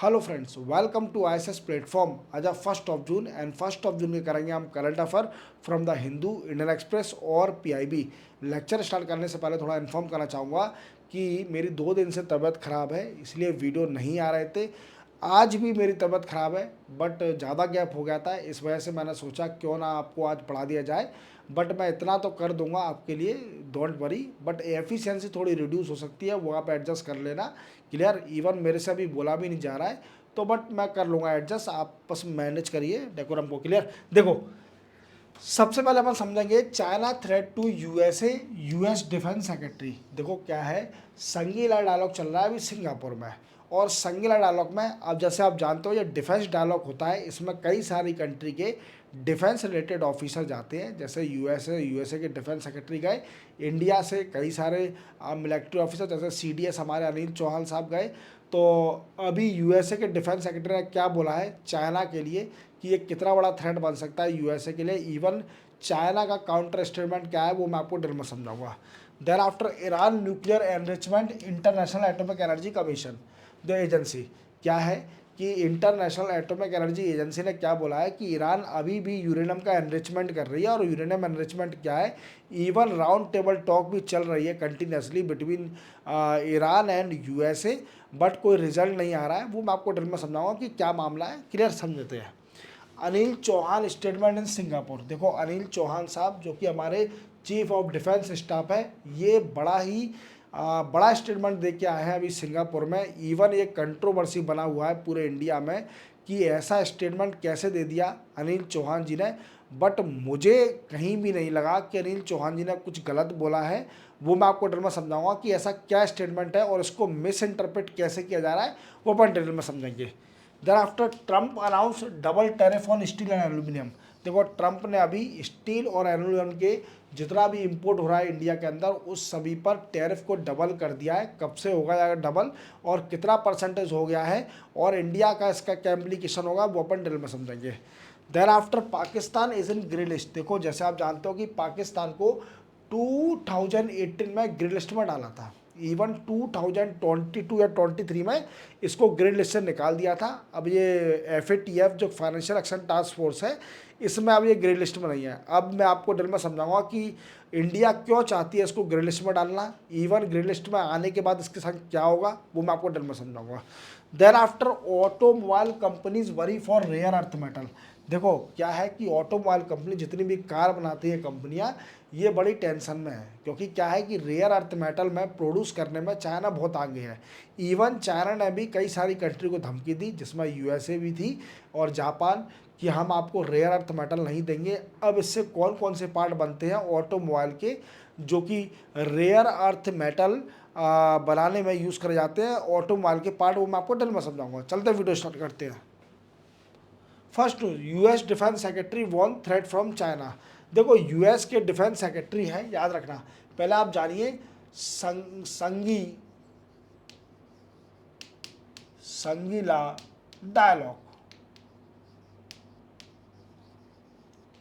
Hello friends, welcome to ISS platform. आज 1 June and 1 June के करेंगे हम current affair from the Hindu, Indian Express और पीआईबी। लेक्चर स्टार्ट करने से पहले थोड़ा इन्फॉर्म करना चाहूँगा कि मेरी 2 दिन से तबीयत ख़राब है, इसलिए वीडियो नहीं आ रहे थे। आज भी मेरी तबीयत ख़राब है, बट ज़्यादा गैप हो गया था, इस वजह से मैंने सोचा क्यों ना आपको आज पढ़ा दिया जाए। बट मैं इतना तो कर दूंगा आपके लिए, डोंट वरी। बट एफिशिएंसी थोड़ी रिड्यूस हो सकती है, वो आप एडजस्ट कर लेना। क्लियर? इवन मेरे से अभी बोला भी नहीं जा रहा है, तो बट मैं कर लूँगा एडजस्ट, आप बस मैनेज करिए डेकोरम को। क्लियर? देखो, सबसे पहले अपन समझेंगे China threat to USA, US defence secretary. देखो क्या है, संगीला डायलॉग चल रहा है अभी सिंगापुर में। और संगीला डायलॉग में अब जैसे आप जानते हो ये डिफेंस डायलॉग होता है, इसमें कई सारी कंट्री के डिफेंस रिलेटेड ऑफिसर जाते हैं। जैसे यूएसए के डिफेंस सेक्रेटरी गए, इंडिया से कई सारे मिलिट्री ऑफिसर जैसे सीडीएस हमारे अनिल चौहान साहब गए। तो अभी यूएसए के डिफेंस सेक्रेटरी ने क्या बोला है चाइना के लिए कि ये कितना बड़ा थ्रेट बन सकता है यूएसए के लिए। इवन चाइना का काउंटर स्टेटमेंट क्या है वो मैं आपको डिटेल में समझाऊंगा। Then after Iran nuclear enrichment, international atomic energy commission जो एजेंसी क्या है कि इंटरनेशनल एटॉमिक एनर्जी एजेंसी ने क्या बोला है कि ईरान अभी भी यूरेनियम का एनरिचमेंट कर रही है। और यूरेनियम एनरिचमेंट क्या है, इवन राउंड टेबल टॉक भी चल रही है continuously between Iran and USA, but कोई रिजल्ट नहीं आ रहा है। वो मैं आपको डिटेल में समझाऊंगा कि क्या मामला है। क्लियर? समझते हैं। Anil Chauhan statement in Singapore. देखो अनिल चौहान साहब जो कि हमारे चीफ ऑफ डिफेंस स्टाफ है, ये बड़ा ही बड़ा स्टेटमेंट दे के आए हैं अभी सिंगापुर में। इवन ये कंट्रोवर्सी बना हुआ है पूरे इंडिया में कि ऐसा स्टेटमेंट कैसे दे दिया अनिल चौहान जी ने। बट मुझे कहीं भी नहीं लगा कि अनिल चौहान जी ने कुछ गलत बोला है। वो मैं आपको डिटेल में समझाऊंगा कि ऐसा क्या स्टेटमेंट है और इसको मिस इंटरप्रेट कैसे किया जा रहा है, वो अपन डिटेल में समझेंगे। Then after Trump announce double tariff on steel and aluminium. देखो ट्रंप ने अभी स्टील और एल्यूमिनियम के जितना भी इंपोर्ट हो रहा है इंडिया के अंदर उस सभी पर टैरिफ को डबल कर दिया है। कब से होगा जाएगा डबल और कितना परसेंटेज हो गया है और इंडिया का इसका क्या इम्प्लीकेशन होगा वो अपन डिटेल में समझेंगे। Then after Pakistan is in grey list. देखो जैसे आप जानते हो कि पाकिस्तान को 2018 में ग्रे लिस्ट में डाला था। इवन 2022 या 23 में इसको ग्रे लिस्ट से निकाल दिया था। अब ये FATF जो फाइनेंशियल एक्शन टास्क फोर्स है, इसमें अब ये ग्रे लिस्ट में नहीं है। अब मैं आपको डिटेल में समझाऊंगा कि इंडिया क्यों चाहती है इसको ग्रे लिस्ट में डालना, इवन ग्रे लिस्ट में आने के बाद इसके साथ क्या होगा वो मैं आपको डिटेल में समझाऊंगा। Then after automobile companies worry for rare earth metal. देखो क्या है कि ऑटोमोबाइल कंपनी जितनी भी कार बनाती है कंपनियां, ये बड़ी टेंशन में है क्योंकि क्या है कि रेयर अर्थ मेटल में प्रोड्यूस करने में चाइना बहुत आगे है। इवन चाइना ने भी कई सारी कंट्री को धमकी दी जिसमें यूएसए भी थी और जापान कि हम आपको रेयर अर्थ मेटल नहीं देंगे। अब इससे कौन कौन से पार्ट बनते हैं ऑटोमोबाइल के जो कि रेयर अर्थ मेटल बनाने में यूज़ करे जाते हैं ऑटोमोबाइल के पार्ट, वो मैं आपको डिटेल में समझाऊंगा। चलते वीडियो स्टार्ट करते हैं। First, US defence secretary warn threat from China. देखो यूएस के डिफेंस सेक्रेटरी हैं, याद रखना। पहले आप जानिए संगीला डायलॉग।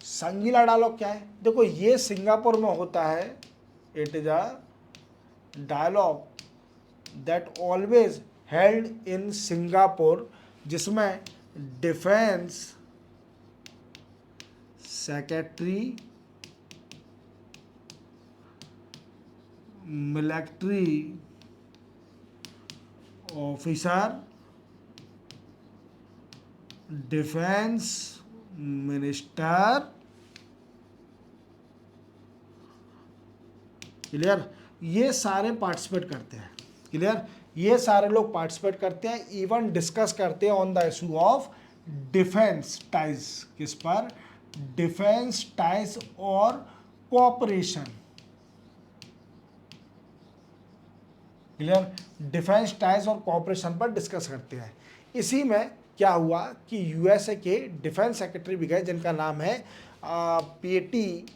संगीला डायलॉग क्या है? देखो ये सिंगापुर में होता है। It is a dialogue that always held in Singapore, जिसमें defence secretary, military officer, defence minister, clear, ये सारे पार्टिसिपेट करते हैं। क्लियर? ये सारे लोग पार्टिसिपेट करते हैं, इवन डिस्कस करते हैं on the issue of defence ties. किस पर? डिफेंस टाइज और कोऑपरेशन। क्लियर? डिफेंस टाइज और कोऑपरेशन पर डिस्कस करते हैं। इसी में क्या हुआ कि यूएसए के डिफेंस सेक्रेटरी भी गए जिनका नाम है पेटी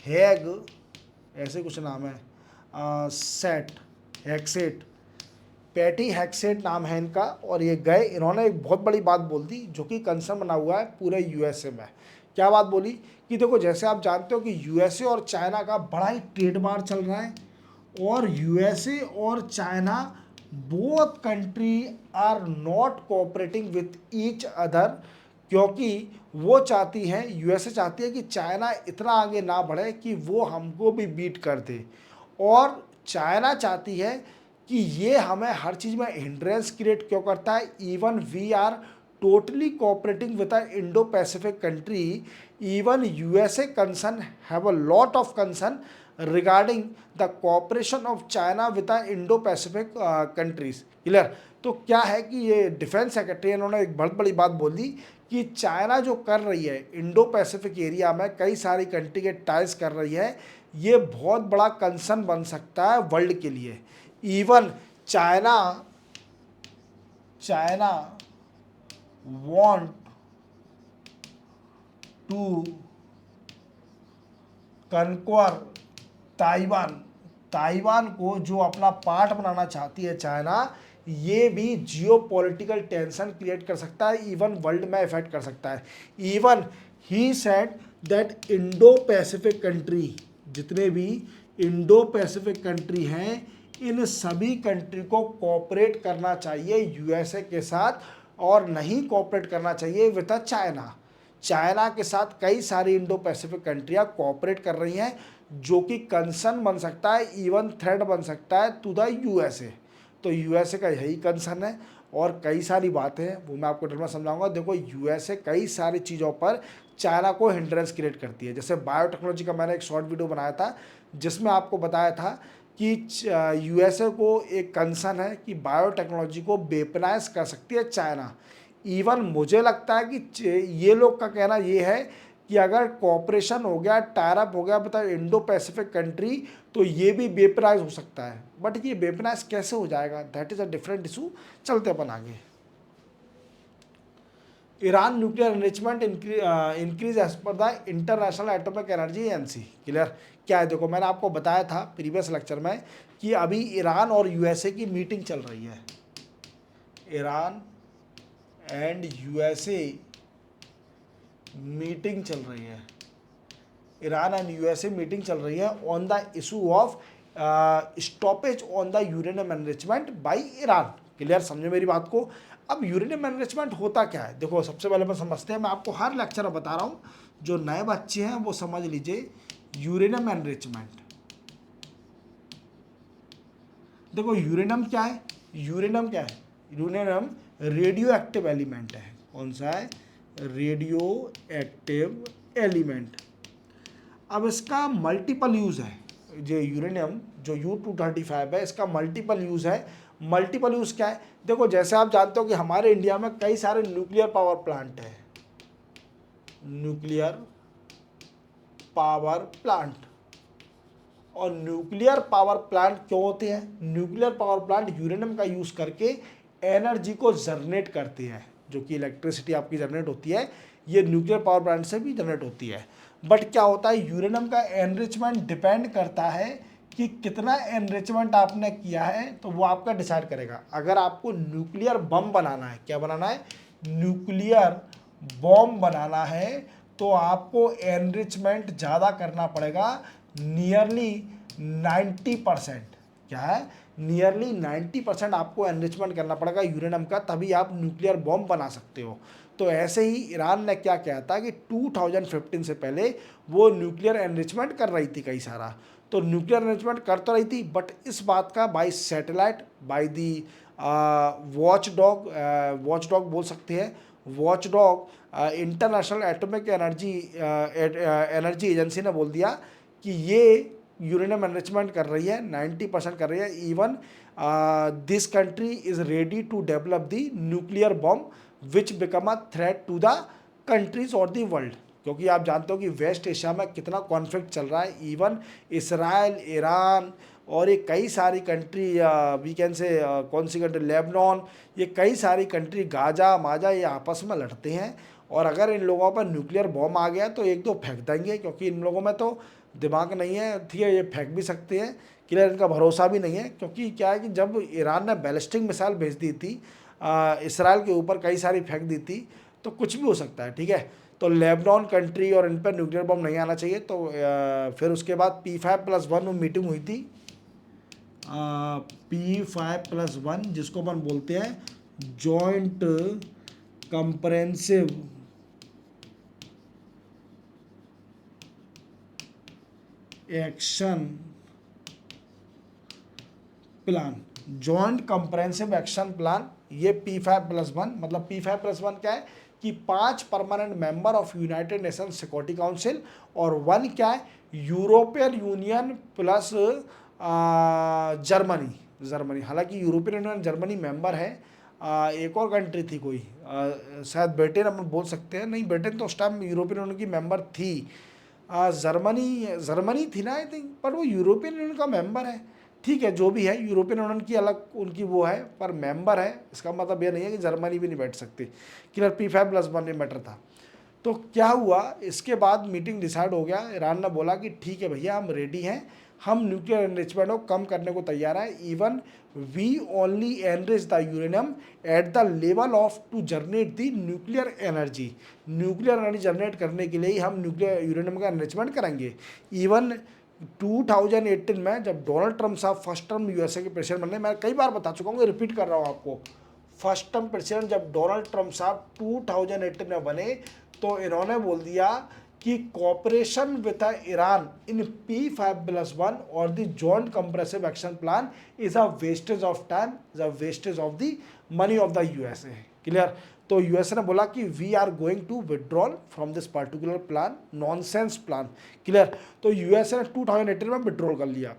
हैग, ऐसे कुछ नाम है, हैक्सेट, पैटी हैक्सेट नाम है इनका। और ये गए, इन्होंने एक बहुत बड़ी बात बोल दी जो कि कंसर्न बना हुआ है पूरे यूएसए में। क्या बात बोली कि देखो जैसे आप जानते हो कि यूएसए और चाइना का बड़ा ही ट्रेड वार चल रहा है और यूएसए और China both country are not cooperating with each other, क्योंकि वो चाहती हैं, यूएसए चाहती है कि चाइना इतना आगे ना बढ़े कि वो हमको भी बीट कर दे, और चाइना चाहती है कि ये हमें हर चीज़ में हिंड्रेंस क्रिएट क्यों करता है। Even we are totally cooperating with a Indo Pacific country, even USA concern have a lot of concern regarding the cooperation of China with the Indo Pacific countries. Clear. तो क्या है कि ये defence secretary इन्होंने एक बहुत बड़ी बात बोल दी कि चाइना जो कर रही है इंडो पैसिफिक एरिया में कई सारी कंट्री के टाइज कर रही है, ये बहुत बड़ा कंसर्न बन सकता है वर्ल्ड के लिए। Even China China want to conquer Taiwan, Taiwan को जो अपना पार्ट बनाना चाहती है चाइना, ये भी जियो पॉलिटिकल टेंशन क्रिएट कर सकता है, इवन वर्ल्ड में इफेक्ट कर सकता है। Even he said that Indo Pacific country, जितने भी इंडो पैसिफिक कंट्री हैं, इन सभी कंट्री को कोऑपरेट करना चाहिए यूएसए के साथ, और नहीं कोऑपरेट करना चाहिए विद चाइना। चाइना के साथ कई सारी इंडो पैसिफिक कंट्रियां कोऑपरेट कर रही हैं, जो कि कंसर्न बन सकता है, इवन थ्रेट बन सकता है टू द यूएसए। तो यूएसए का यही कंसर्न है, और कई सारी बातें हैं वो मैं आपको डिटेल में समझाऊंगा। देखो यूएसए कई सारी चीज़ों पर चाइना को हिंड्रेंस क्रिएट करती है। जैसे बायोटेक्नोलॉजी का मैंने एक शॉर्ट वीडियो बनाया था जिसमें आपको बताया था कि यूएसए को एक कंसर्न है कि बायोटेक्नोलॉजी को वेपनाइज कर सकती है चाइना। इवन मुझे लगता है कि ये लोग का कहना ये है कि अगर कॉपरेशन हो गया, टायर अप हो गया बता इंडो पैसिफिक कंट्री, तो ये भी वेपनाइज हो सकता है। बट ये वेपनाइज कैसे हो जाएगा, that is a different issue. चलते अपन आगे। Iran nuclear enrichment increase as per the international atomic energy agency. Clear. क्या है, देखो मैंने आपको बताया था प्रीवियस लेक्चर में कि अभी ईरान और यूएसए की मीटिंग चल रही है। ईरान एंड यूएसए मीटिंग चल रही है, ईरान एंड यूएसए मीटिंग चल रही है on the issue of stoppage on the uranium enrichment by Iran. Clear, समझो मेरी बात को। अब यूरेनियम एनरिचमेंट होता क्या है, देखो सबसे पहले मैं समझते हैं, मैं आपको हर लेक्चर में बता रहा हूँ, जो नए बच्चे हैं वो समझ लीजिए। यूरेनियम एनरिचमेंट, देखो यूरेनियम क्या है, यूरेनियम क्या है, यूरेनियम रेडियो एक्टिव एलिमेंट है। कौन सा है, रेडियो एक्टिव एलिमेंट। अब इसका मल्टीपल यूज़ है, जो यूरेनियम जो U-235 है इसका मल्टीपल यूज़ है। मल्टीपल यूज़ क्या है, देखो जैसे आप जानते हो कि हमारे इंडिया में कई सारे न्यूक्लियर पावर प्लांट है, न्यूक्लियर पावर प्लांट। और न्यूक्लियर पावर प्लांट क्यों होते हैं, न्यूक्लियर पावर प्लांट यूरेनियम का यूज़ करके एनर्जी को जनरेट करते हैं, जो कि इलेक्ट्रिसिटी आपकी जनरेट होती है, ये न्यूक्लियर पावर प्लांट से भी जनरेट होती है। बट क्या होता है, यूरेनियम का एनरिचमेंट डिपेंड करता है कि कितना एनरिचमेंट आपने किया है, तो वो आपका डिसाइड करेगा। अगर आपको न्यूक्लियर बम बनाना है, क्या बनाना है, न्यूक्लियर बॉम्ब बनाना है, तो आपको एनरिचमेंट ज़्यादा करना पड़ेगा, नियरली 90%। क्या है, नियरली 90% आपको एनरिचमेंट करना पड़ेगा यूरेनियम का, तभी आप न्यूक्लियर बॉम्ब बना सकते हो। तो ऐसे ही ईरान ने क्या किया था कि 2015 से पहले वो न्यूक्लियर एनरिचमेंट कर रही थी कई सारा, तो न्यूक्लियर एनरिचमेंट कर तो रही थी, बट इस बात का by satellite, by the watchdog बोल सकते हैं, watchdog international atomic energy agency ने बोल दिया कि ये यूरेनियम एनरिचमेंट कर रही है, 90% कर रही है। Even this country is ready to develop the nuclear bomb which become a threat to the countries और द वर्ल्ड, क्योंकि आप जानते हो कि वेस्ट एशिया में कितना कॉन्फ्लिक्ट चल रहा है। इवन इसराइल, ईरान और ये कई सारी कंट्री, वी कैन से कौन सी कंट्री, लेबनान, ये कई सारी कंट्री, गाजा माजा, ये आपस में लड़ते हैं। और अगर इन लोगों पर न्यूक्लियर बॉम्ब आ गया तो एक दो फेंक देंगे, क्योंकि इन लोगों में तो दिमाग नहीं है, ठीक है, ये फेंक भी सकते हैं। क्लियर, इनका भरोसा भी नहीं है, क्योंकि क्या है कि जब ईरान ने बैलिस्टिक मिसाइल भेज दी थी इसराइल के ऊपर, कई सारी फेंक दी थी, तो कुछ भी हो सकता है। ठीक है, तो लेबनान कंट्री और इन पर न्यूक्लियर बम नहीं आना चाहिए। तो फिर उसके बाद P5+1 में मीटिंग हुई थी, P5+1 जिसको अपन बोलते हैं joint comprehensive action plan. Joint comprehensive action plan, ये P5+1 मतलब P5+1 क्या है कि 5 permanent member of United nation security council और 1 क्या है यूरोपियन यूनियन प्लस जर्मनी। हालांकि यूरोपियन यूनियन जर्मनी मेंबर है। एक और कंट्री थी कोई, शायद ब्रिटेन अपन बोल सकते हैं, नहीं ब्रिटेन तो उस टाइम यूरोपियन यूनियन की मेंबर थी। जर्मनी थी ना आई थिंक, पर वो यूरोपियन यूनियन का मेंबर है। ठीक है, जो भी है, यूरोपियन यूनियन की अलग उनकी वो है, पर मेंबर है, इसका मतलब ये नहीं है कि जर्मनी भी नहीं बैठ सकती। क्लियर, P5+1 में मैटर था। तो क्या हुआ, इसके बाद मीटिंग डिसाइड हो गया, ईरान ने बोला कि ठीक है भैया हम रेडी हैं, हम न्यूक्लियर एनरिचमेंट को कम करने को तैयार है। Even we only enrich the uranium at the level of to generate the nuclear energy generate करने के लिए ही हम न्यूक्लियर यूरेनियम का एनरिचमेंट करेंगे। इवन 2018 में जब डोनाल्ड ट्रंप साहब फर्स्ट टर्म यूएसए के प्रेसिडेंट बने, मैं कई बार बता चुका हूँ, रिपीट कर रहा हूँ आपको, फर्स्ट टर्म प्रेसिडेंट जब डोनाल्ड ट्रंप साहब 2018 में बने तो इन्होंने बोल दिया कि cooperation with Iran in P5+1 और the joint comprehensive action plan is a wastage of time, is a wastage of the money of the USA. Clear, तो यूएसए ने बोला कि we are going to withdrawal from this particular plan, nonsense plan. Clear, तो USA ने 2018 में withdrawal कर लिया।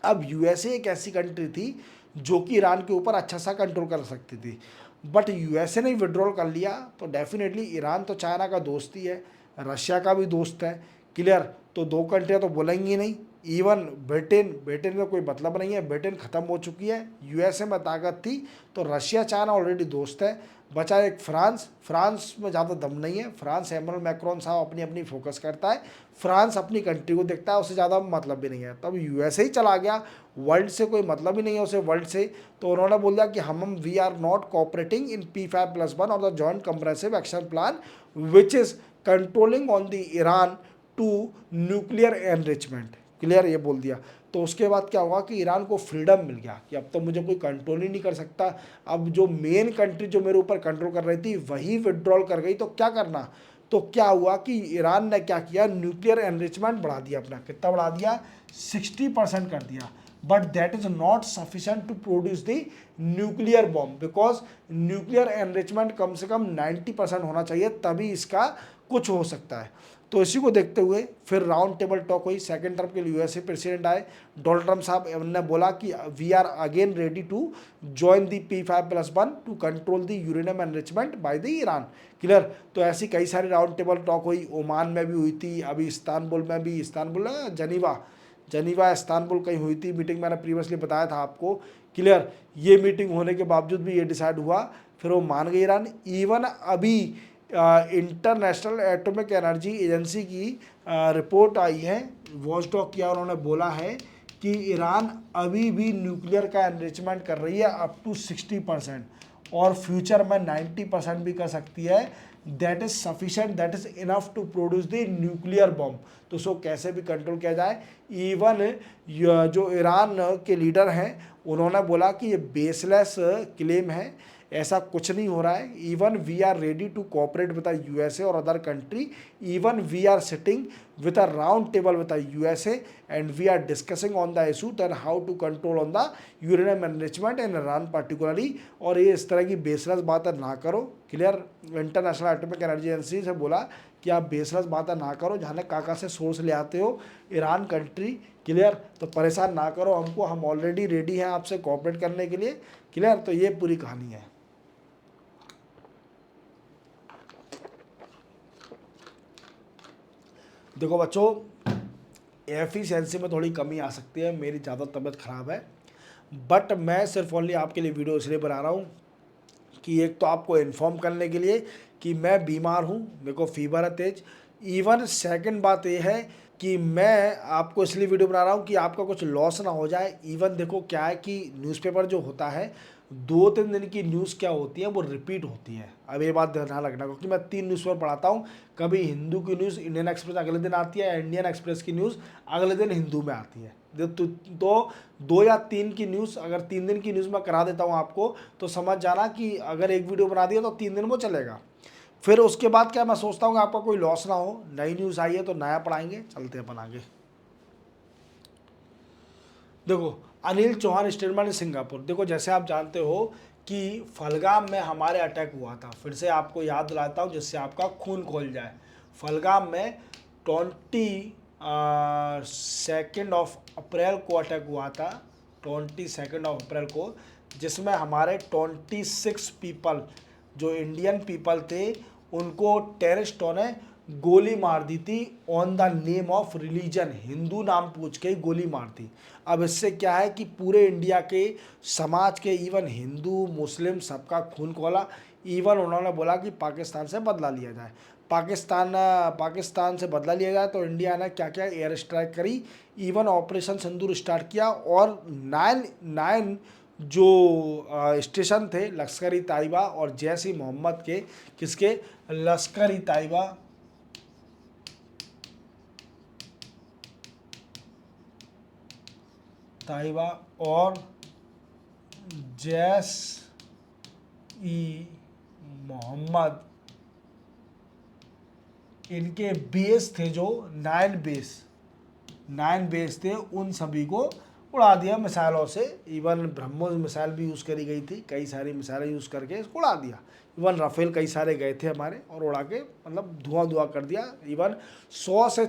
अब यूएसए एक ऐसी कंट्री थी जो कि ईरान के ऊपर अच्छा सा कंट्रोल कर सकती थी, बट यूएसए ने विड्रॉल कर लिया तो डेफिनेटली ईरान तो चाइना का दोस्त ही है, रशिया का भी दोस्त है। क्लियर, तो दो कंट्रियाँ तो बोलेंगी नहीं। इवन ब्रिटेन का कोई मतलब नहीं है, ब्रिटेन ख़त्म हो चुकी है, यूएसए में ताकत थी, तो रशिया चाइना ऑलरेडी दोस्त है। बचा एक फ्रांस में ज़्यादा दम नहीं है, फ्रांस एमरल मैक्रोन साहब अपनी अपनी फोकस करता है, फ्रांस अपनी कंट्री को देखता है, उसे ज़्यादा मतलब भी नहीं है। तब यूएसए ही चला गया, वर्ल्ड से कोई मतलब ही नहीं है उसे वर्ल्ड से, तो उन्होंने बोल दिया कि हम we are not cooperating in P5+1 और the joint comprehensive action plan which is controlling on the Iran to nuclear enrichment. Clear, ये बोल दिया। तो उसके बाद क्या हुआ कि ईरान को फ्रीडम मिल गया कि अब तो मुझे कोई कंट्रोल ही नहीं कर सकता। अब जो मेन कंट्री जो मेरे ऊपर कंट्रोल कर रही थी वही विड्रॉल कर गई, तो क्या करना। तो क्या हुआ कि ईरान ने क्या किया, न्यूक्लियर एनरिचमेंट बढ़ा दिया अपना। कितना बढ़ा दिया, 60% कर दिया। But that is not sufficient to produce the nuclear bomb, because nuclear enrichment कम से कम 90% होना चाहिए, तभी इसका कुछ हो सकता है। तो इसी को देखते हुए फिर राउंड टेबल टॉक हुई। सेकंड टर्म के लिए यूएसए प्रेसिडेंट आए, डोनाल्ड ट्रम्प साहब ने बोला कि we are again ready to join the P5+1 to control the uranium enrichment by the Iran. Clear, तो ऐसी कई सारी राउंड टेबल टॉक हुई, ओमान में भी हुई थी, अभी इस्तानबुल में भी, जनीवा इस्तानबुल कहीं हुई थी मीटिंग, मैंने प्रीवियसली बताया था आपको। क्लियर, ये मीटिंग होने के बावजूद भी ये डिसाइड हुआ, फिर वो मान गए ईरान। इवन अभी इंटरनेशनल एटॉमिक एनर्जी एजेंसी की रिपोर्ट आई है, वॉचडॉग किया, उन्होंने बोला है कि ईरान अभी भी न्यूक्लियर का एनरिचमेंट कर रही है अप टू 60% और फ्यूचर में 90% भी कर सकती है। That is sufficient, that is enough to produce the nuclear bomb. तो उसको कैसे भी कंट्रोल किया जाए। इवन जो ईरान के लीडर हैं उन्होंने बोला कि ये बेसलेस क्लेम है, ऐसा कुछ नहीं हो रहा है। Even we are ready to cooperate with USA और other country, even we are sitting with a round table with USA and we are discussing on the issue that how to control on the uranium enrichment in Iran particularly. और ये इस तरह की baseless बातें ना करो। Clear, international atomic energy agency से बोला कि आप बेसलेस बातें ना करो, जाने काका से सोर्स ले आते हो ईरान कंट्री। क्लियर, तो परेशान ना करो हमको, हम ऑलरेडी रेडी हैं आपसे कोऑपरेट करने के लिए। क्लियर, तो ये पूरी कहानी है। देखो बच्चों, एफिशिएंसी में थोड़ी कमी आ सकती है, मेरी ज़्यादा तबीयत ख़राब है, बट मैं सिर्फ ओनली आपके लिए वीडियो इसलिए बना रहा हूँ कि एक तो आपको इन्फॉर्म करने के लिए कि मैं बीमार हूँ, मेरे को फीवर है तेज। इवन सेकंड बात ये है कि मैं आपको इसलिए वीडियो बना रहा हूँ कि आपका कुछ लॉस ना हो जाए। इवन देखो क्या है कि न्यूज़पेपर जो होता है 2-3 दिन की न्यूज़ क्या होती है वो रिपीट होती है। अब ये बात ध्यान रखना, क्योंकि मैं 3 न्यूज़पेपर पढ़ाता हूँ, कभी हिंदू की न्यूज़ इंडियन एक्सप्रेस अगले दिन आती है, इंडियन एक्सप्रेस की न्यूज़ अगले दिन हिंदू में आती है। तो 2 या 3 की न्यूज़, अगर 3 दिन की न्यूज़ मैं करा देता हूँ आपको, तो समझ जाना कि अगर एक वीडियो बना दिया तो 3 दिन वो चलेगा। फिर उसके बाद क्या मैं सोचता हूँ कि आपका कोई लॉस ना हो, नई न्यूज़ आई है तो नया पढ़ाएंगे, चलते हैं अपन आगे। देखो, Anil Chauhan statement in Singapore. देखो, जैसे आप जानते हो कि फलगाम में हमारे अटैक हुआ था, फिर से आपको याद दिलाता हूँ जिससे आपका खून खोल जाए। फलगाम में 22 को अटैक हुआ था, 22 को, जिसमें हमारे 26 पीपल जो इंडियन पीपल थे उनको टेररिस्टों ने गोली मार दी थी on the name of religion, Hindu नाम पूछ के ही गोली मार दी। अब इससे क्या है कि पूरे इंडिया के समाज के, इवन हिंदू मुस्लिम, सबका खून खोला। इवन उन्होंने बोला कि पाकिस्तान से बदला लिया जाए, पाकिस्तान से बदला लिया जाए। तो इंडिया ने क्या क्या एयर स्ट्राइक करी, इवन ऑपरेशन सिंदूर स्टार्ट किया, और 9 जो स्टेशन थे लश्कर ई तैयबा और जैश ई मोहम्मद के, किसके, लश्कर ई तैयबा और जैश ई मोहम्मद, इनके बेस थे जो 9 बेस थे, उन सभी को उड़ा दिया मिसाइलों से। इवन ब्रह्मोस मिसाइल भी यूज़ करी गई थी, कई सारी मिसाइलें यूज़ करके इसको उड़ा दिया। इवन राफेल कई सारे गए थे हमारे, और उड़ा के मतलब धुआं कर दिया। इवन 100 से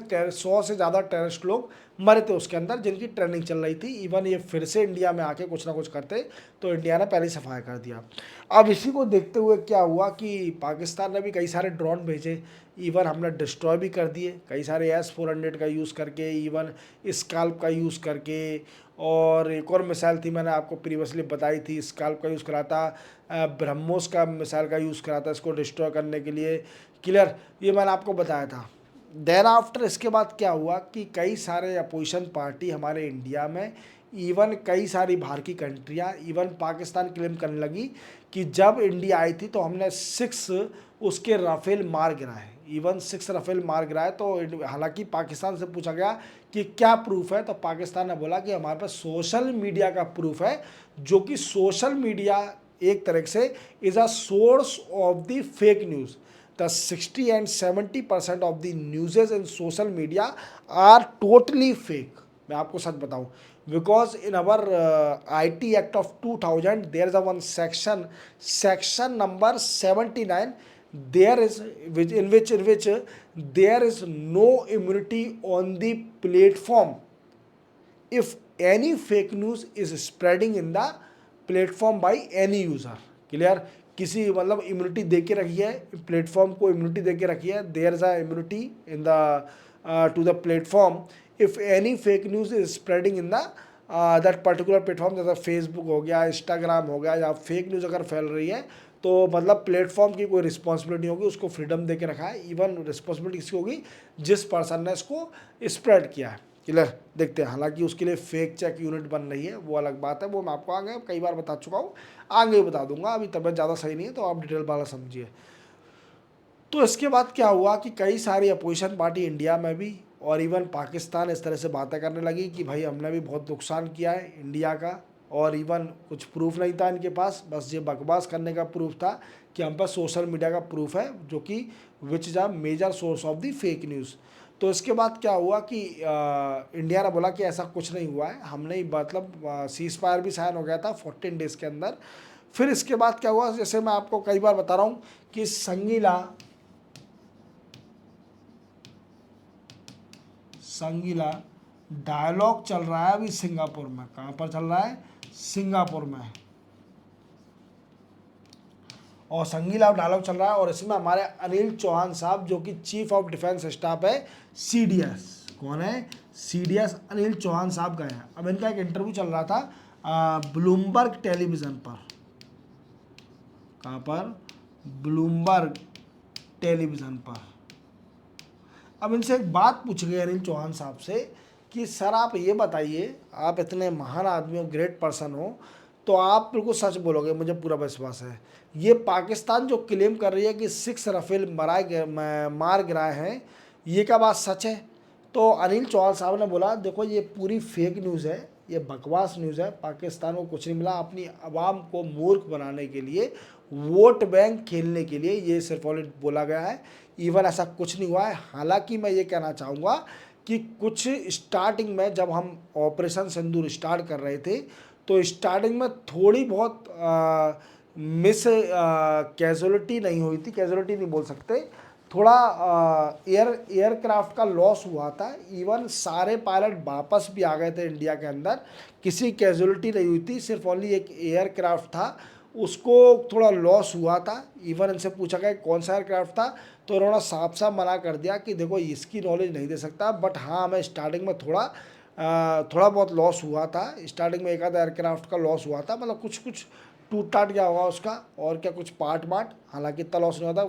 ज़्यादा टेररिस्ट लोग मरे थे उसके अंदर, जिनकी ट्रेनिंग चल रही थी। इवन ये फिर से इंडिया में आके कुछ ना कुछ करते, तो इंडिया ने पहले सफाया कर दिया। अब इसी को देखते हुए क्या हुआ कि पाकिस्तान ने भी कई सारे ड्रोन भेजे, इवन हमने डिस्ट्रॉय भी कर दिए कई सारे S-400 का यूज़ करके, इवन स्काल्प का यूज़ करके। और एक और मिसाइल थी, मैंने आपको प्रीवियसली बताई थी, स्काल्प का यूज़ करा था, ब्रह्मोस का मिसाइल का यूज़ करा था इसको डिस्ट्रॉय करने के लिए। क्लियर, ये मैंने आपको बताया था। देन आफ्टर इसके बाद क्या हुआ कि कई सारे अपोजिशन पार्टी हमारे इंडिया में, इवन कई सारी बाहर की कंट्रियाँ, इवन पाकिस्तान क्लेम करने लगी कि जब इंडिया आई थी तो हमने 6 उसके राफेल मार गिराए, इवन 6 राफेल मार गिराए। तो हालांकि पाकिस्तान से पूछा गया कि क्या प्रूफ है, तो पाकिस्तान ने बोला कि हमारे पास सोशल मीडिया का प्रूफ है, जो कि सोशल मीडिया एक तरह से is a source of the fake news. The 60 and 70% of the newses in social media are totally fake. मैं आपको सच बताऊं, because in our IT Act of 2000 there is a one section number 79, there is in which there is no immunity on the platform if any fake news is spreading in the platform by any user. Clear, किसी मतलब immunity दे के रखी है, platform को immunity दे के रखी है, there is a immunity in the to the platform if any fake news is spreading in the that particular platform, जैसा फेसबुक हो गया, इंस्टाग्राम हो गया, या फेक न्यूज़ अगर फैल रही है तो मतलब प्लेटफॉर्म की कोई रिस्पॉन्सिबिलिटी होगी, उसको फ्रीडम दे के रखा है। इवन रिस्पॉन्सिबिलिटी किसकी होगी, जिस पर्सन ने इसको स्प्रेड किया है। क्लियर, देखते हैं। हालांकि उसके लिए फेक चेक यूनिट बन रही है, वो अलग बात है, वो मैं आपको आगे कई बार बता चुका हूँ, आगे भी बता दूंगा। अभी तबीयत ज़्यादा सही नहीं है तो आप डिटेल वाला समझिए। तो इसके बाद क्या हुआ कि कई सारी अपोजिशन पार्टी इंडिया में भी और इवन पाकिस्तान इस तरह से बातें करने लगी कि भाई हमने भी बहुत नुकसान किया है इंडिया का, और इवन कुछ प्रूफ नहीं था इनके पास, बस ये बकवास करने का प्रूफ था कि हम पास सोशल मीडिया का प्रूफ है, जो कि which is a major source of the fake news. तो इसके बाद क्या हुआ कि इंडिया ने बोला कि ऐसा कुछ नहीं हुआ है, हमने मतलब सीज फायर भी साइन हो गया था 14 डेज़ के अंदर। फिर इसके बाद क्या हुआ, जैसे मैं आपको कई बार बता रहा हूँ कि संगीला डायलॉग चल रहा है अभी सिंगापुर में। कहाँ पर चल रहा है, सिंगापुर में, और संगीला डायलॉग चल रहा है। और इसमें हमारे अनिल चौहान साहब, जो कि चीफ ऑफ डिफेंस स्टाफ है, CDS, कौन है, CDS अनिल चौहान साहब गए हैं। अब इनका एक इंटरव्यू चल रहा था ब्लूमबर्ग टेलीविज़न पर। कहाँ पर, ब्लूमबर्ग टेलीविज़न पर। अब इनसे एक बात पूछ गई अनिल चौहान साहब से कि सर आप ये बताइए, आप इतने महान आदमी हो, ग्रेट पर्सन हो, तो आप बिल्कुल सच बोलोगे, मुझे पूरा विश्वास है। ये पाकिस्तान जो क्लेम कर रही है कि 6 राफेल मार गिराए हैं, ये क्या बात सच है? तो अनिल चौहान साहब ने बोला देखो ये पूरी फेक न्यूज़ है, ये बकवास न्यूज़ है, पाकिस्तान को कुछ नहीं मिला, अपनी आवाम को मूर्ख बनाने के लिए, वोट बैंक खेलने के लिए ये सिर्फ और बोला गया है। इवन ऐसा कुछ नहीं हुआ है। हालांकि मैं ये कहना चाहूँगा कि कुछ स्टार्टिंग में जब हम ऑपरेशन सिंदूर स्टार्ट कर रहे थे, तो स्टार्टिंग में थोड़ी बहुत मिस कैजुअलिटी नहीं हुई थी, कैजुअलिटी नहीं बोल सकते, थोड़ा एयरक्राफ्ट का लॉस हुआ था। इवन सारे पायलट वापस भी आ गए थे इंडिया के अंदर, किसी कैजुअलिटी नहीं हुई थी, सिर्फ ओनली एक एयरक्राफ्ट था उसको थोड़ा लॉस हुआ था। इवन इनसे पूछा गया कौन सा एयरक्राफ्ट था, तो उन्होंने साफ साफ मना कर दिया कि देखो इसकी नॉलेज नहीं दे सकता, बट हाँ हमें स्टार्टिंग में थोड़ा बहुत लॉस हुआ था। स्टार्टिंग में एक आधा एयरक्राफ्ट का लॉस हुआ था, मतलब कुछ कुछ टूट टाट गया होगा उसका, और क्या कुछ पार्ट वार्ट, हालांकि इतना लॉस नहीं हुआ था।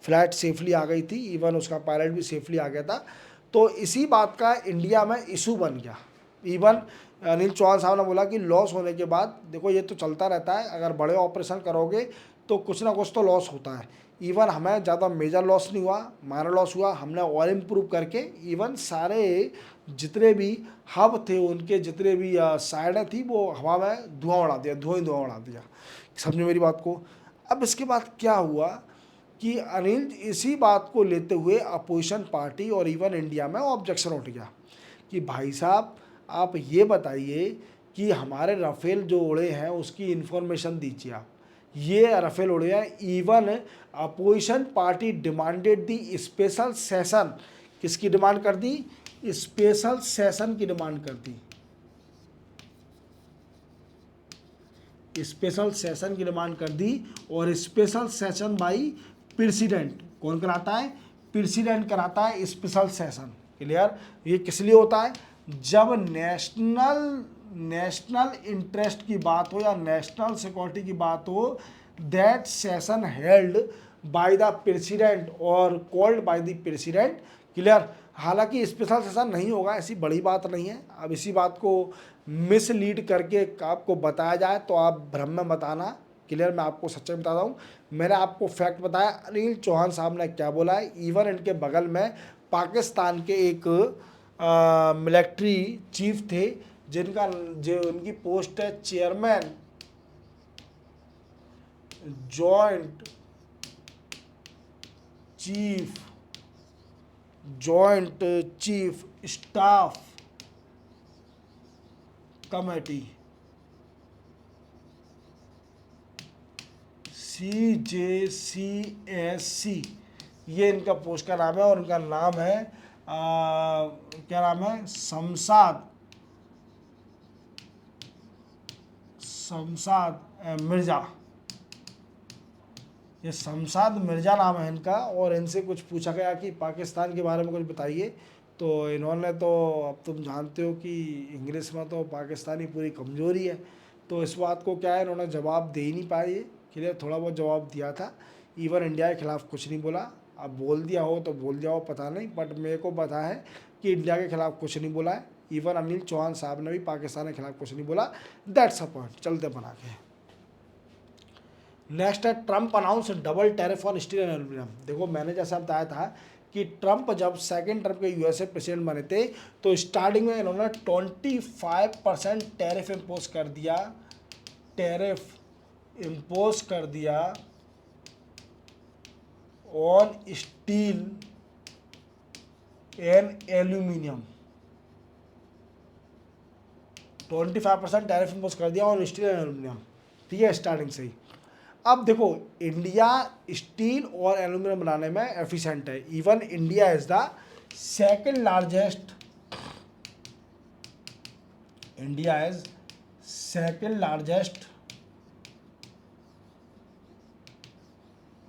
फ्लाइट सेफली आ गई थी, इवन उसका पायलट भी सेफली आ गया था। तो इसी बात का इंडिया में इशू बन गया। इवन अनिल चौहान साहब ने बोला कि लॉस होने के बाद देखो ये तो चलता रहता है, अगर बड़े ऑपरेशन करोगे तो कुछ ना कुछ तो लॉस होता है। इवन हमें ज़्यादा मेजर लॉस नहीं हुआ, माइनर लॉस हुआ। हमने और इम्प्रूव करके इवन सारे जितने भी हब थे, उनके जितने भी साइडें थी, वो हवा में धुआं उड़ा दिया, धुआं उड़ा दिया। समझे मेरी बात को? अब इसके बाद क्या हुआ कि अनिल इसी बात को लेते हुए अपोजिशन पार्टी और इवन इंडिया में ऑब्जेक्शन उठ गया कि भाई साहब आप ये बताइए कि हमारे राफेल जो उड़े हैं उसकी इन्फॉर्मेशन दीजिए आप। ये राफेल उड़े हैं, इवन अपोजिशन पार्टी डिमांडेड दी स्पेशल सेशन। किसकी डिमांड कर दी? स्पेशल सेशन की डिमांड कर दी, स्पेशल सेशन की डिमांड कर दी। और स्पेशल सेशन बाई प्रेसिडेंट, कौन कराता है? प्रेसिडेंट कराता है स्पेशल सेशन। क्लियर? ये किस लिए होता है? जब नेशनल इंटरेस्ट की बात हो या नेशनल सिक्योरिटी की बात हो, that session held by the president और called by the president. Clear? हालांकि स्पेशल सेशन नहीं होगा, ऐसी बड़ी बात नहीं है। अब इसी बात को मिसलीड करके आपको बताया जाए तो आप भ्रम में बताना। क्लियर? मैं आपको सच्चाई बताता हूँ, मैंने आपको फैक्ट बताया। अनिल चौहान साहब ने क्या बोला है, इवन इनके बगल में पाकिस्तान के एक मिलिट्री चीफ थे, जो उनकी पोस्ट है chairman joint chief staff committee, CJCSC, ये इनका पोस्ट का नाम है। और इनका नाम है क्या नाम है? शमशाद मिर्ज़ा। ये शमशाद मिर्ज़ा नाम है इनका। और इनसे कुछ पूछा गया कि पाकिस्तान के बारे में कुछ बताइए, तो इन्होंने तो, अब तुम जानते हो कि इंग्लिश में तो पाकिस्तानी पूरी कमज़ोरी है, तो इस बात को क्या है, इन्होंने जवाब दे ही नहीं पाए। क्लियर? थोड़ा बहुत जवाब दिया था, इवन इंडिया के खिलाफ़ कुछ नहीं बोला। अब बोल दिया हो तो बोल दिया हो, पता नहीं, बट मेरे को पता है कि इंडिया के खिलाफ़ कुछ नहीं बोला है। इवन अनिल चौहान साहब ने भी पाकिस्तान के खिलाफ़ कुछ नहीं बोला। दैट्स अ पॉइंट, चलते बना के। नेक्स्ट है Trump announce double tariff on steel and aluminium. देखो मैंने जैसा बताया था कि ट्रंप जब सेकेंड टर्म के यूएसए प्रेसिडेंट बने थे, तो स्टार्टिंग में इन्होंने 25% टैरिफ इम्पोज कर दिया on steel and aluminium. 25% tariff impose कर दिया ऑन स्टील एंड एल्यूमिनियम। ठीक है, स्टार्टिंग से ही। अब देखो इंडिया स्टील और एल्यूमिनियम बनाने में एफिशिएंट है। Even India is the second largest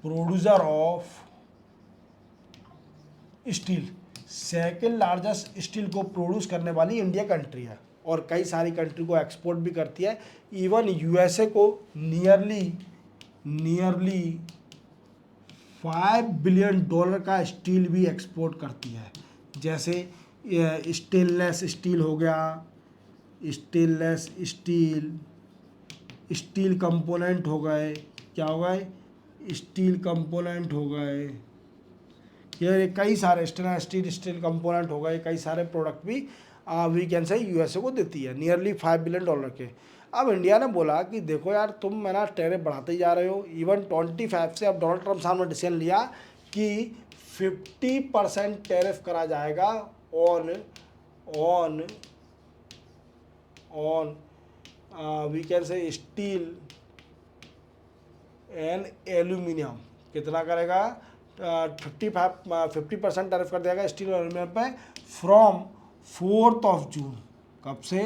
producer of steel. Second largest steel को प्रोड्यूस करने वाली इंडिया कंट्री है, और कई सारी कंट्री को एक्सपोर्ट भी करती है। इवन यूएसए को नियरली $5 बिलियन का स्टील भी एक्सपोर्ट करती है। जैसे स्टेनलेस स्टील हो गया, स्टेनलेस स्टील, स्टील कंपोनेंट हो गए, क्या हो गए, स्टील कंपोनेंट हो गए, ये कई सारे स्टील कंपोनेंट हो गए, कई सारे प्रोडक्ट भी वी कैन से यूएसए को देती है, नियरली $5 बिलियन के। अब इंडिया ने बोला कि देखो यार तुम है ना टैरिफ बढ़ाते ही जा रहे हो, इवन 25 से अब डोनाल्ड ट्रम्प साहब ने डिसीजन लिया कि 50% टैरिफ करा जाएगा on on on we can say steel and aluminium. कितना करेगा, 50% टैरिफ कर देगा स्टील और एल्यूमिनियम पे फ्रॉम 4 जून। कब से,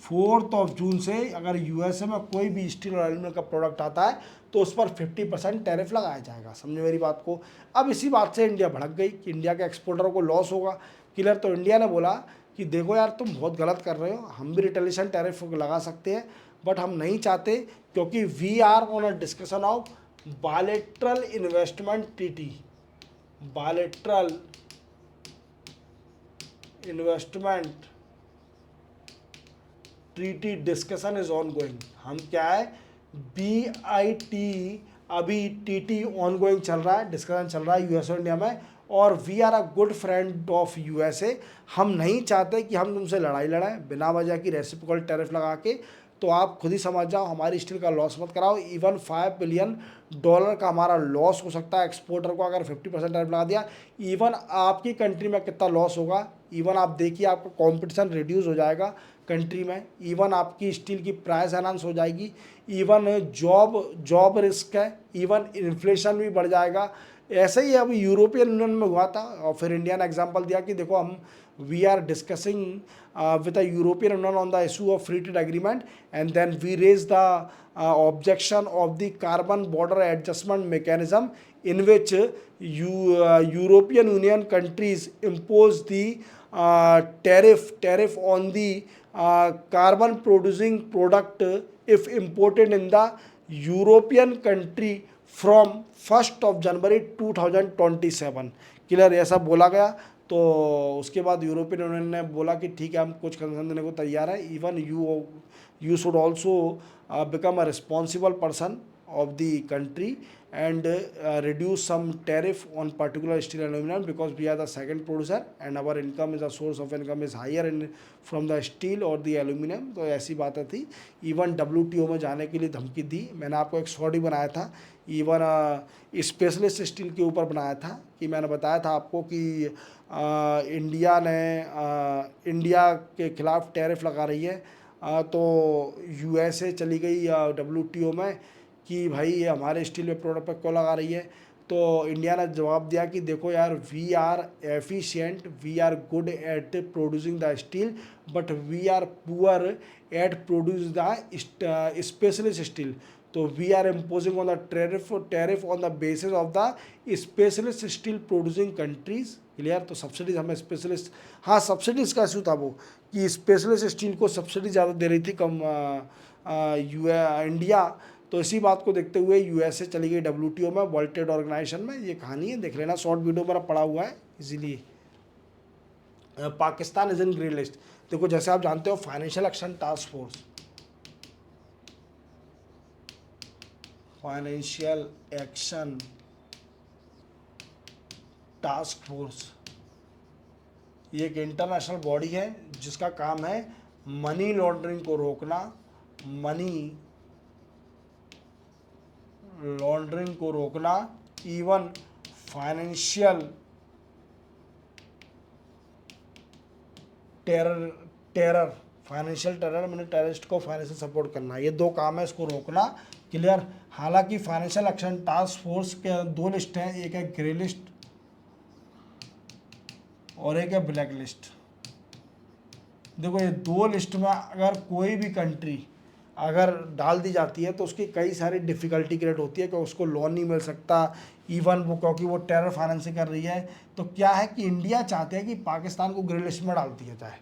4 जून से अगर यूएसए में कोई भी स्टील और एल्यूमिनियम का प्रोडक्ट आता है तो उस पर 50% टैरिफ लगाया जाएगा। समझे मेरी बात को। अब इसी बात से इंडिया भड़क गई कि इंडिया के एक्सपोर्टरों को लॉस होगा। क्लियर। तो इंडिया ने बोला कि देखो यार तुम बहुत गलत कर रहे हो, हम भी रिटेलिएशन टैरिफ लगा सकते हैं बट हम नहीं चाहते, क्योंकि we are on a discussion of bilateral investment treaty. Bilateral investment treaty discussion is ongoing. हम क्या है, BIT अभी TT ऑन गोइंग चल रहा है, डिस्कशन चल रहा है यूएस और इंडिया में, और we are a good friend of USA. हम नहीं चाहते कि हम तुमसे लड़ाई लड़ाएं बिना वजह की रेसिप्रोकल टैरिफ लगा के। तो आप खुद ही समझ जाओ, हमारी स्टील का लॉस मत कराओ। इवन $5 बिलियन का हमारा लॉस हो सकता है एक्सपोर्टर को अगर 50% टैरिफ लगा दिया। इवन आपकी कंट्री में कितना लॉस होगा, इवन आप देखिए आपका कंपटीशन रिड्यूस हो जाएगा कंट्री में, इवन आपकी स्टील की प्राइस एनहांस हो जाएगी, इवन जॉब रिस्क है, इवन इन्फ्लेशन भी बढ़ जाएगा। ऐसे ही अभी यूरोपियन यूनियन में हुआ था और फिर इंडिया ने एग्जांपल दिया कि देखो हम we are discussing with the European Union on the issue of free trade agreement, and then we raised the objection of the carbon border adjustment mechanism in which European Union countries impose the tariff on the carbon producing product if imported in the European country from 1st of January 2027। Clear, ऐसा बोला गया। तो उसके बाद European union ने बोला कि ठीक है हम कुछ कंसेशन देने को तैयार है, even you should also become a responsible person of the country and reduce some tariff on particular steel and aluminum because we are the second producer and our income is a source of income is higher in from the steel or the aluminum। तो ऐसी बातें थी। Even WTO में जाने के लिए धमकी दी। मैंने आपको एक शॉर्ट ही बनाया था, इवन स्पेशलिस्ट स्टील के ऊपर बनाया था कि मैंने बताया था आपको कि इंडिया के खिलाफ टैरिफ लगा रही है। तो USA चली गई WTO में कि भाई ये हमारे स्टील में प्रोडक्ट पर क्यों लगा रही है। तो इंडिया ने जवाब दिया कि देखो यार we are efficient, we are good at producing the steel but we are poor at produce the specialist steel. तो we are imposing on the tariff on the basis of the specialist steel producing countries. Clear. तो subsidies हमें specialist, हाँ subsidies का issue था वो कि specialist steel को subsidy ज़्यादा दे रही थी कम इंडिया। तो इसी बात को देखते हुए USA चली गई WTO में, वर्ल्ड ट्रेड ऑर्गेनाइजेशन में। ये कहानी है, देख लेना, शॉर्ट वीडियो मेरा पड़ा हुआ है easily. Pakistan is in green list. देखो जैसे आप जानते हो financial action task force, financial action task force ये एक इंटरनेशनल बॉडी है जिसका काम है मनी लॉन्ड्रिंग को रोकना, मनी लॉन्ड्रिंग को रोकना, even financial terror financial terror मैंने टेररिस्ट को फाइनेंशियल सपोर्ट करना, ये दो काम है इसको रोकना। क्लियर। हालांकि फाइनेंशियल एक्शन टास्क फोर्स के दो लिस्ट हैं, एक है ग्रे लिस्ट और एक है ब्लैक लिस्ट। देखो ये दो लिस्ट में अगर कोई भी कंट्री अगर डाल दी जाती है तो उसकी कई सारी डिफ़िकल्टी क्रिएट होती है कि उसको लोन नहीं मिल सकता, इवन वो क्योंकि वो टेरर फाइनेंसिंग कर रही है। तो क्या है कि इंडिया चाहते हैं कि पाकिस्तान को ग्रे लिस्ट में डाल दिया जाए,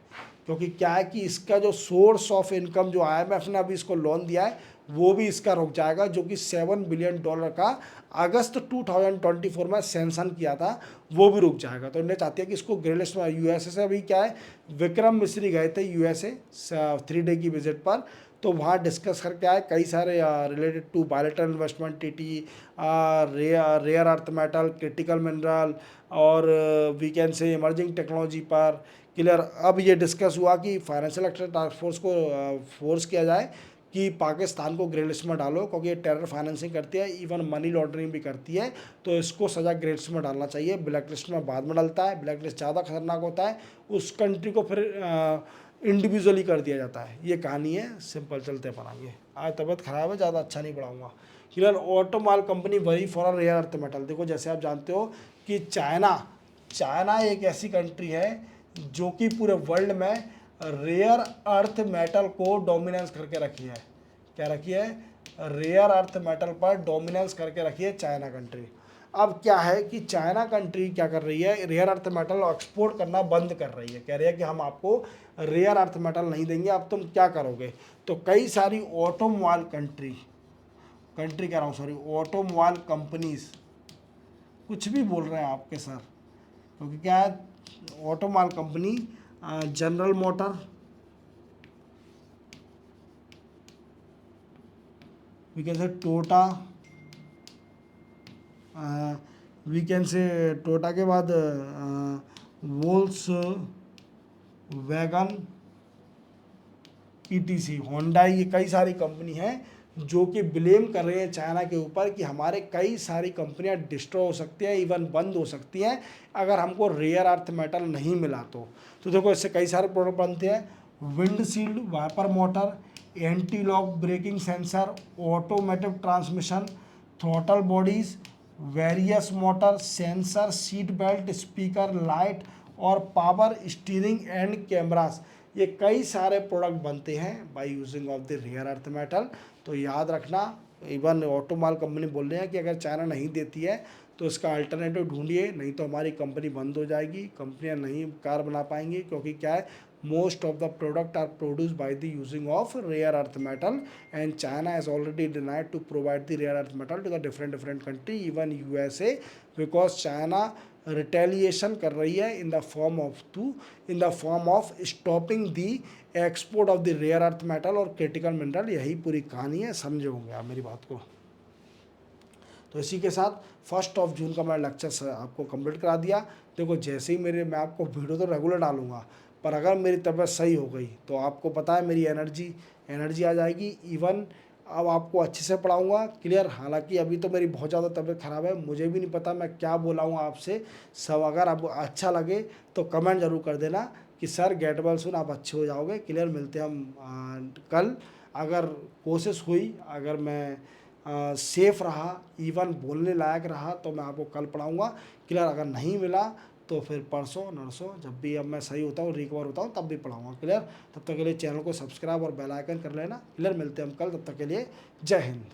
क्योंकि क्या है कि इसका जो सोर्स ऑफ इनकम जो IMF ने अभी इसको लोन दिया है वो भी इसका रुक जाएगा, जो कि $7 बिलियन का अगस्त 2024 में सैंक्शन किया था, वो भी रुक जाएगा। तो इंडिया चाहती है कि इसको ग्रे लिस्ट में। USA से अभी क्या है, विक्रम मिश्री गए थे USA 3 डे की विजिट पर, तो वहाँ डिस्कस करके आए कई सारे related to bilateral investment, TT, rare earth metal, critical mineral और we can say emerging technology पर। क्लियर। अब ये डिस्कस हुआ कि फाइनेंशियल एक्शन टास्क फोर्स को फोर्स किया जाए कि पाकिस्तान को ग्रे लिस्ट में डालो, क्योंकि ये टेरर फाइनेंसिंग करती है, इवन मनी लॉन्ड्रिंग भी करती है, तो इसको सजा ग्रे लिस्ट में डालना चाहिए। ब्लैक लिस्ट में बाद में डलता है, ब्लैक लिस्ट ज़्यादा खतरनाक होता है, उस कंट्री को फिर इंडिविजुअली कर दिया जाता है। ये कहानी है, सिंपल चलते पढ़ाएंगे। आज तबीयत खराब है, ज़्यादा अच्छा नहीं पढ़ाऊँगा। Clear. Automobile company worry for rare earth metal. देखो जैसे आप जानते हो कि चाइना एक ऐसी कंट्री है जो कि पूरे वर्ल्ड में रेयर अर्थ मेटल को डोमिनेंस करके रखी है। क्या रखी है? रेयर अर्थ मेटल पर डोमिनेंस करके रखी है चाइना कंट्री। अब क्या है कि चाइना कंट्री क्या कर रही है, रेयर अर्थ मेटल एक्सपोर्ट करना बंद कर रही है। कह रही है कि हम आपको रेयर अर्थ मेटल नहीं देंगे, अब तुम क्या करोगे। तो कई सारी ऑटोमोबाइल कंट्री कह रहा हूँ, सॉरी, ऑटोमोबाइल कंपनीज, कुछ भी बोल रहे हैं आपके सर, क्योंकि क्या है, automobile company general motor, we can say Toyota, we can say टोटा के बाद वोल्स वैगन, ईटीसी, होंडाई, ये कई सारी कंपनी हैं जो कि ब्लेम कर रहे हैं चाइना के ऊपर कि हमारे कई सारी कंपनियां डिस्ट्रॉय हो सकती हैं, इवन बंद हो सकती हैं अगर हमको रेयर अर्थ मेटल नहीं मिला तो देखो इससे कई सारे प्रोडक्ट बनते हैं। Windshield wiper motor, anti lock braking sensor, automatic transmission, throttle bodies, various motor, sensor, seat belt, speaker, light और पावर स्टीयरिंग एंड कैमरास, ये कई सारे प्रोडक्ट बनते हैं by using of the rare earth metal. तो याद रखना, इवन ऑटोमोबाइल कंपनी बोल रहे हैं कि अगर चाइना नहीं देती है तो इसका अल्टरनेटिव ढूंढिए, नहीं तो हमारी कंपनी बंद हो जाएगी, कंपनियां नहीं कार बना पाएंगी, क्योंकि क्या है, most of the product are produced by the using of rare earth metal, and China has already denied to provide the rare earth metal to the different country, even USA, because China retaliation कर रही है in the form of stopping the export of the rare earth metal और critical mineral। यही पूरी कहानी है, समझे होंगे आप मेरी बात को। तो इसी के साथ 1 जून का मैं लेक्चर आपको कंप्लीट करा दिया। देखो जैसे ही मैं आपको वीडियो तो रेगुलर डालूंगा, पर अगर मेरी तबीयत सही हो गई तो आपको पता है मेरी एनर्जी आ जाएगी, इवन अब आपको अच्छे से पढ़ाऊँगा। क्लियर। हालांकि अभी तो मेरी बहुत ज़्यादा तबीयत ख़राब है, मुझे भी नहीं पता मैं क्या बोलाऊँगा आपसे सब। अगर अब अच्छा लगे तो कमेंट ज़रूर कर देना कि सर गेट वेल सून, आप अच्छे हो जाओगे। क्लियर। मिलते हैं हम कल। अगर कोशिश हुई, अगर मैं सेफ रहा, इवन बोलने लायक रहा, तो मैं आपको कल पढ़ाऊँगा। क्लियर। अगर नहीं मिला तो फिर परसों नरसों, जब भी अब मैं सही होता हूँ, रिकवर होता हूँ, तब भी पढ़ाऊँगा। क्लियर। तब तक के लिए चैनल को सब्सक्राइब और बेल आइकन कर लेना। क्लियर। मिलते हैं हम कल, तब तक के लिए जय हिंद।